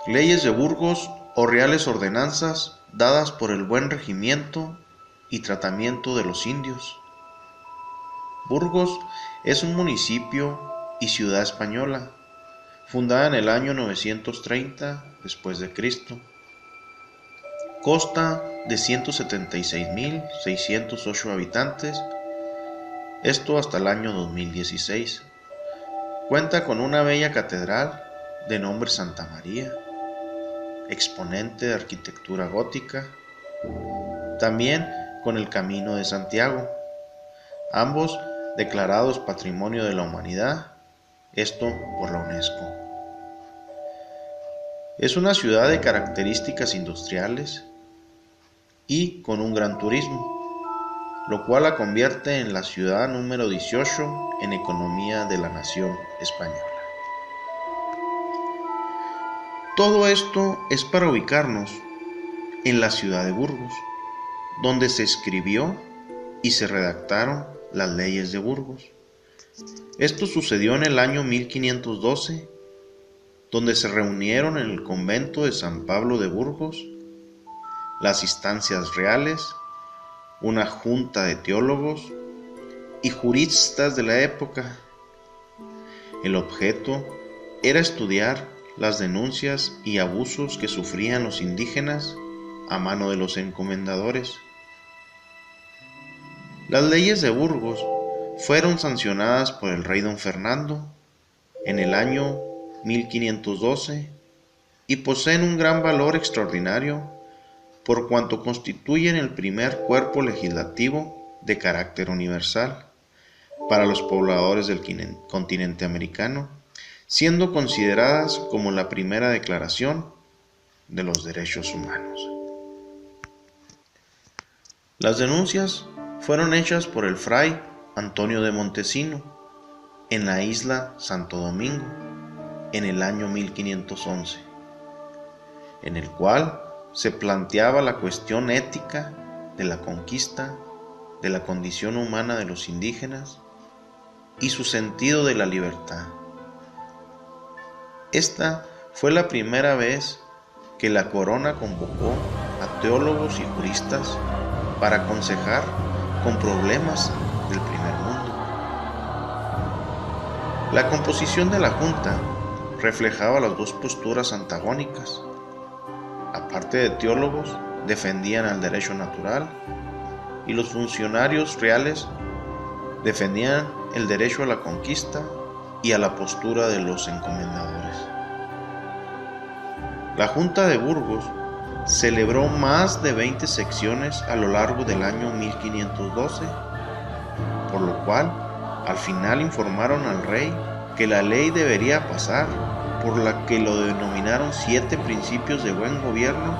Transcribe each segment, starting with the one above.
Leyes de Burgos o reales ordenanzas dadas por el buen regimiento y tratamiento de los indios. Burgos es un municipio y ciudad española, fundada en el año 930 después de Cristo. Consta de 176.608 habitantes, esto hasta el año 2016. Cuenta con una bella catedral de nombre Santa María, exponente de arquitectura gótica, también con el Camino de Santiago, ambos declarados Patrimonio de la Humanidad, esto por la UNESCO. Es una ciudad de características industriales y con un gran turismo, lo cual la convierte en la ciudad número 18 en economía de la nación española. Todo esto es para ubicarnos en la ciudad de Burgos, donde se escribió y se redactaron las leyes de Burgos. Esto sucedió en el año 1512, donde se reunieron en el convento de San Pablo de Burgos las instancias reales, una junta de teólogos y juristas de la época. El objeto era estudiar las denuncias y abusos que sufrían los indígenas a mano de los encomendadores. Las leyes de Burgos fueron sancionadas por el rey don Fernando en el año 1512 y poseen un gran valor extraordinario por cuanto constituyen el primer cuerpo legislativo de carácter universal para los pobladores del continente americano, siendo consideradas como la primera declaración de los derechos humanos. Las denuncias fueron hechas por el fray Antonio de Montesino en la isla Santo Domingo en el año 1511, en el cual se planteaba la cuestión ética de la conquista, de la condición humana de los indígenas y su sentido de la libertad. Esta fue la primera vez que la corona convocó a teólogos y juristas para aconsejar con problemas del primer mundo. La composición de la Junta reflejaba las dos posturas antagónicas. Aparte de teólogos, defendían al derecho natural y los funcionarios reales defendían el derecho a la conquista y a la postura de los encomendadores. La Junta de Burgos celebró más de 20 secciones a lo largo del año 1512, por lo cual al final informaron al rey que la ley debería pasar, por la que lo denominaron 7 principios de buen gobierno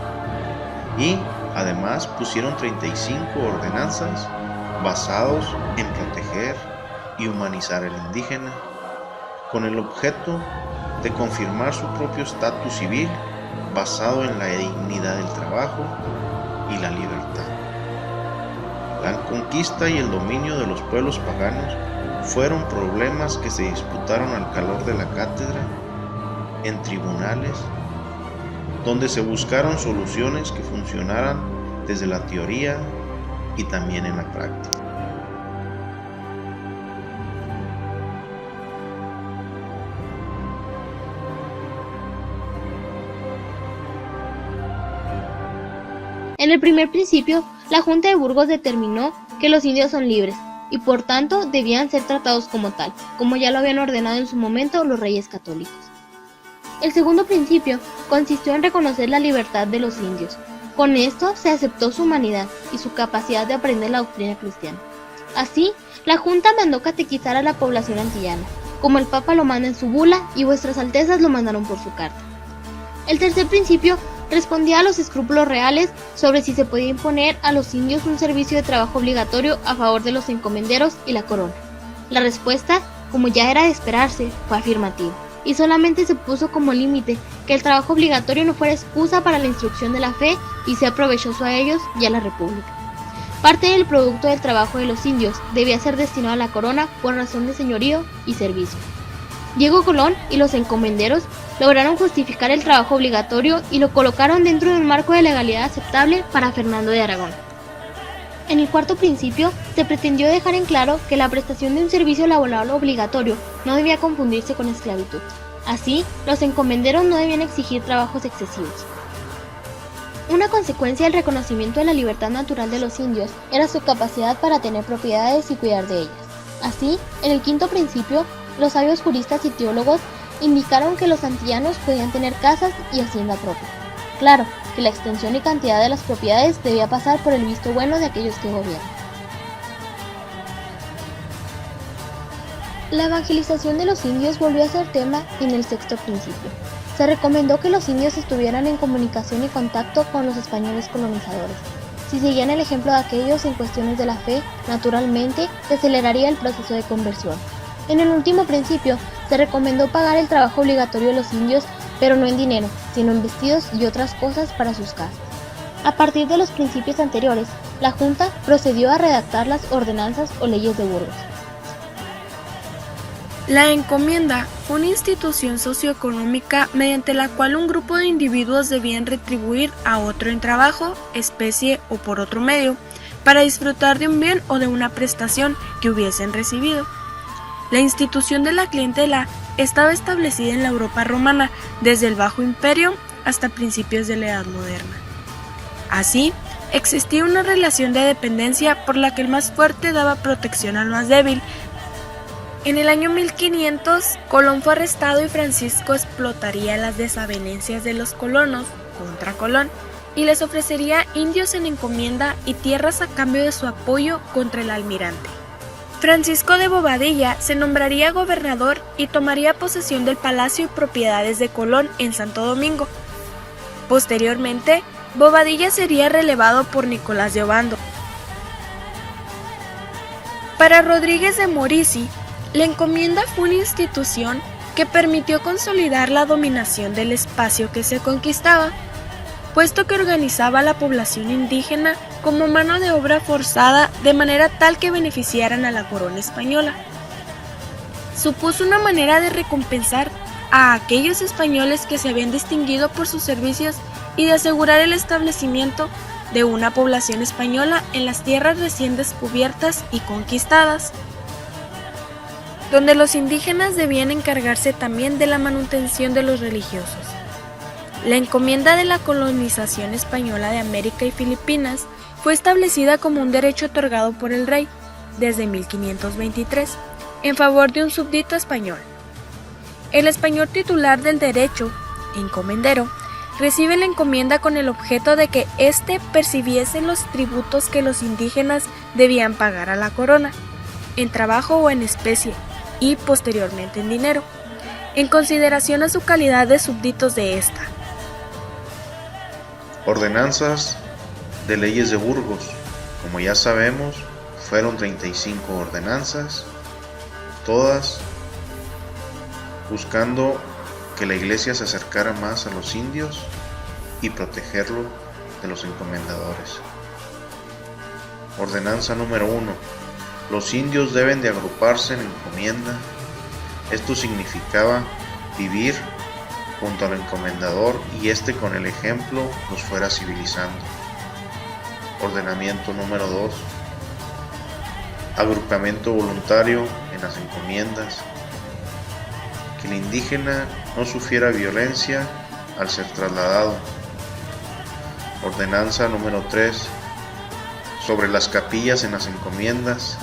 y además pusieron 35 ordenanzas basados en proteger y humanizar al indígena, con el objeto de confirmar su propio estatus civil basado en la dignidad del trabajo y la libertad. La conquista y el dominio de los pueblos paganos fueron problemas que se disputaron al calor de la cátedra, en tribunales, donde se buscaron soluciones que funcionaran desde la teoría y también en la práctica. En el primer principio, la Junta de Burgos determinó que los indios son libres y por tanto debían ser tratados como tal, como ya lo habían ordenado en su momento los reyes católicos. El segundo principio consistió en reconocer la libertad de los indios. Con esto se aceptó su humanidad y su capacidad de aprender la doctrina cristiana. Así, la Junta mandó catequizar a la población antillana, como el Papa lo manda en su bula y vuestras altezas lo mandaron por su carta. El tercer principio respondía a los escrúpulos reales sobre si se podía imponer a los indios un servicio de trabajo obligatorio a favor de los encomenderos y la corona. La respuesta, como ya era de esperarse, fue afirmativa, y solamente se puso como límite que el trabajo obligatorio no fuera excusa para la instrucción de la fe y sea provechoso a ellos y a la república. Parte del producto del trabajo de los indios debía ser destinado a la corona por razón de señorío y servicio. Diego Colón y los encomenderos lograron justificar el trabajo obligatorio y lo colocaron dentro de un marco de legalidad aceptable para Fernando de Aragón. En el cuarto principio, se pretendió dejar en claro que la prestación de un servicio laboral obligatorio no debía confundirse con esclavitud. Así, los encomenderos no debían exigir trabajos excesivos. Una consecuencia del reconocimiento de la libertad natural de los indios era su capacidad para tener propiedades y cuidar de ellas. Así, en el quinto principio, los sabios juristas y teólogos indicaron que los antillanos podían tener casas y hacienda propia. Claro, que la extensión y cantidad de las propiedades debía pasar por el visto bueno de aquellos que gobiernan. La evangelización de los indios volvió a ser tema en el sexto principio. Se recomendó que los indios estuvieran en comunicación y contacto con los españoles colonizadores. Si seguían el ejemplo de aquellos en cuestiones de la fe, naturalmente se aceleraría el proceso de conversión. En el último principio, se recomendó pagar el trabajo obligatorio de los indios, pero no en dinero, sino en vestidos y otras cosas para sus casas. A partir de los principios anteriores, la Junta procedió a redactar las ordenanzas o leyes de Burgos. La encomienda fue una institución socioeconómica mediante la cual un grupo de individuos debían retribuir a otro en trabajo, especie o por otro medio, para disfrutar de un bien o de una prestación que hubiesen recibido. La institución de la clientela estaba establecida en la Europa romana desde el Bajo Imperio hasta principios de la Edad Moderna. Así, existía una relación de dependencia por la que el más fuerte daba protección al más débil. En el año 1500, Colón fue arrestado y Francisco explotaría las desavenencias de los colonos contra Colón y les ofrecería indios en encomienda y tierras a cambio de su apoyo contra el almirante. Francisco de Bobadilla se nombraría gobernador y tomaría posesión del palacio y propiedades de Colón en Santo Domingo. Posteriormente, Bobadilla sería relevado por Nicolás de Obando. Para Rodríguez de Morici, la encomienda fue una institución que permitió consolidar la dominación del espacio que se conquistaba, puesto que organizaba a la población indígena como mano de obra forzada de manera tal que beneficiaran a la corona española. Supuso una manera de recompensar a aquellos españoles que se habían distinguido por sus servicios y de asegurar el establecimiento de una población española en las tierras recién descubiertas y conquistadas, donde los indígenas debían encargarse también de la manutención de los religiosos. La encomienda de la colonización española de América y Filipinas fue establecida como un derecho otorgado por el rey desde 1523 en favor de un súbdito español. El español titular del derecho, encomendero, recibe la encomienda con el objeto de que éste percibiese los tributos que los indígenas debían pagar a la corona, en trabajo o en especie, y posteriormente en dinero, en consideración a su calidad de súbditos de ésta. Ordenanzas de leyes de Burgos. Como ya sabemos, fueron 35 ordenanzas, todas buscando que la iglesia se acercara más a los indios y protegerlo de los encomendadores. Ordenanza número 1. Los indios deben de agruparse en encomienda. Esto significaba vivir junto al encomendador y éste con el ejemplo los fuera civilizando. Ordenamiento número 2. Agrupamiento voluntario en las encomiendas. Que el indígena no sufriera violencia al ser trasladado. Ordenanza número 3. Sobre las capillas en las encomiendas.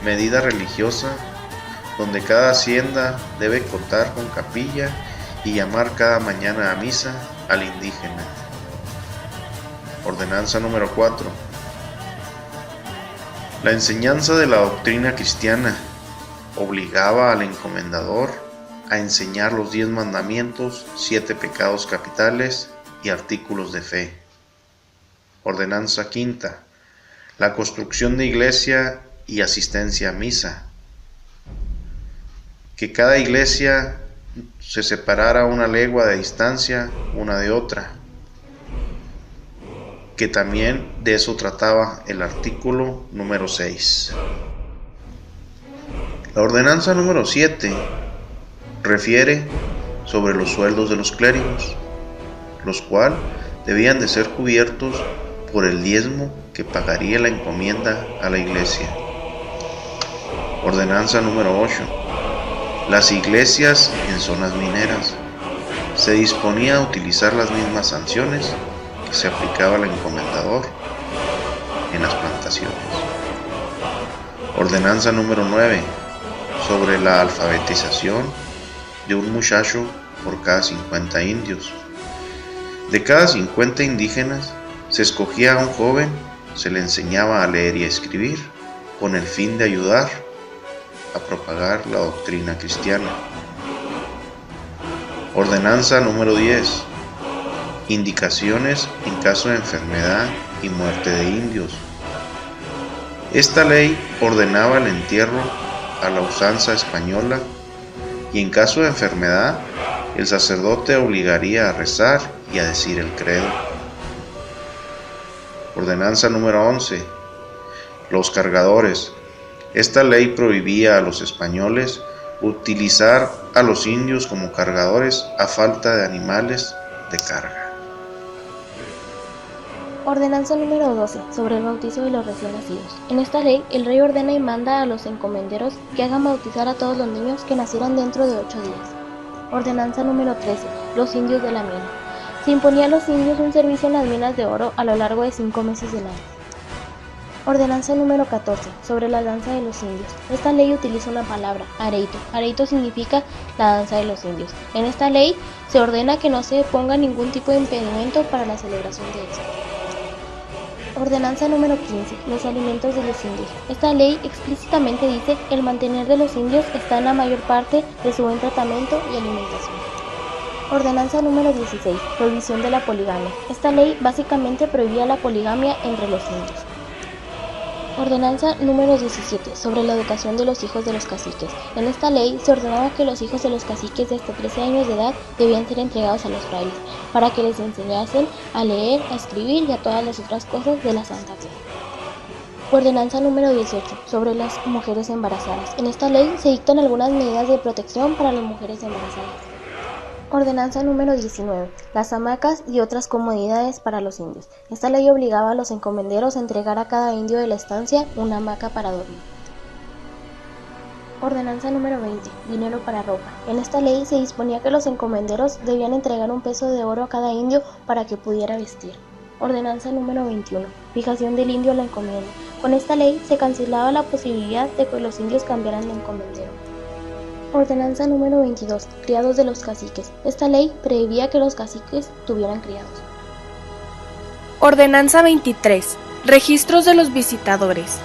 Medida religiosa donde cada hacienda debe contar con capilla y llamar cada mañana a misa al indígena. Ordenanza número 4. La enseñanza de la doctrina cristiana obligaba al encomendador a enseñar los 10 mandamientos, 7 pecados capitales y artículos de fe. Ordenanza quinta. La construcción de iglesia y asistencia a misa. Que cada iglesia se separara una legua de distancia una de otra. Que también de eso trataba el artículo número 6. La ordenanza número 7 refiere sobre los sueldos de los clérigos, los cuales debían de ser cubiertos por el diezmo que pagaría la encomienda a la iglesia. Ordenanza número 8. Las iglesias en zonas mineras. Se disponía a utilizar las mismas sanciones que se aplicaba al encomendador en las plantaciones. Ordenanza número 9. Sobre la alfabetización de un muchacho por cada 50 indios. De cada 50 indígenas se escogía a un joven, se le enseñaba a leer y a escribir con el fin de ayudar a propagar la doctrina cristiana. Ordenanza número 10. Indicaciones en caso de enfermedad y muerte de indios. Esta ley ordenaba el entierro a la usanza española y en caso de enfermedad el sacerdote obligaría a rezar y a decir el credo. Ordenanza número 11. Los cargadores. Esta ley prohibía a los españoles utilizar a los indios como cargadores a falta de animales de carga. Ordenanza número 12, sobre el bautizo de los recién nacidos. En esta ley, el rey ordena y manda a los encomenderos que hagan bautizar a todos los niños que nacieran dentro de 8 días. Ordenanza número 13, los indios de la mina. Se imponía a los indios un servicio en las minas de oro a lo largo de 5 meses del año. Ordenanza número 14, sobre la danza de los indios. Esta ley utiliza una palabra, areito. Areito significa la danza de los indios. En esta ley se ordena que no se ponga ningún tipo de impedimento para la celebración de esto. Ordenanza número 15, los alimentos de los indios. Esta ley explícitamente dice que el mantener de los indios está en la mayor parte de su buen tratamiento y alimentación. Ordenanza número 16, prohibición de la poligamia. Esta ley básicamente prohibía la poligamia entre los indios. Ordenanza número 17, sobre la educación de los hijos de los caciques. En esta ley se ordenaba que los hijos de los caciques de hasta 13 años de edad debían ser entregados a los frailes, para que les enseñasen a leer, a escribir y a todas las otras cosas de la Santa Fe. Ordenanza número 18, sobre las mujeres embarazadas. En esta ley se dictan algunas medidas de protección para las mujeres embarazadas. Ordenanza número 19, las hamacas y otras comodidades para los indios. Esta ley obligaba a los encomenderos a entregar a cada indio de la estancia una hamaca para dormir. Ordenanza número 20, dinero para ropa. En esta ley se disponía que los encomenderos debían entregar un peso de oro a cada indio para que pudiera vestir. Ordenanza número 21, fijación del indio a la encomienda. Con esta ley se cancelaba la posibilidad de que los indios cambiaran de encomendero. Ordenanza número 22, criados de los caciques. Esta ley prohibía que los caciques tuvieran criados. Ordenanza 23, registros de los visitadores.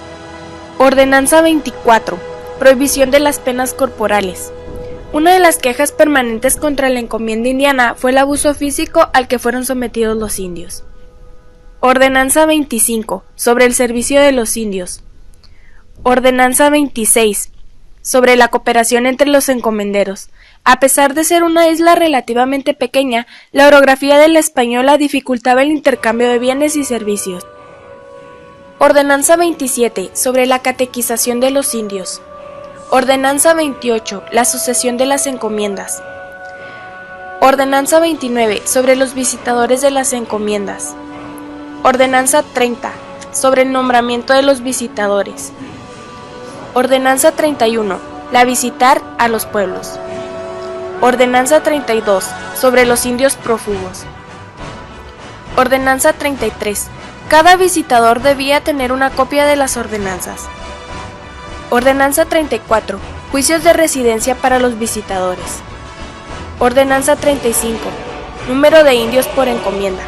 Ordenanza 24, prohibición de las penas corporales. Una de las quejas permanentes contra la encomienda indiana fue el abuso físico al que fueron sometidos los indios. Ordenanza 25, sobre el servicio de los indios. Ordenanza 26, sobre la cooperación entre los encomenderos. A pesar de ser una isla relativamente pequeña, la orografía de la Española dificultaba el intercambio de bienes y servicios. Ordenanza 27, sobre la catequización de los indios. Ordenanza 28, la sucesión de las encomiendas. Ordenanza 29, sobre los visitadores de las encomiendas. Ordenanza 30, sobre el nombramiento de los visitadores. Ordenanza 31, la visitar a los pueblos. Ordenanza 32, sobre los indios prófugos. Ordenanza 33, cada visitador debía tener una copia de las ordenanzas. Ordenanza 34, juicios de residencia para los visitadores. Ordenanza 35, número de indios por encomienda.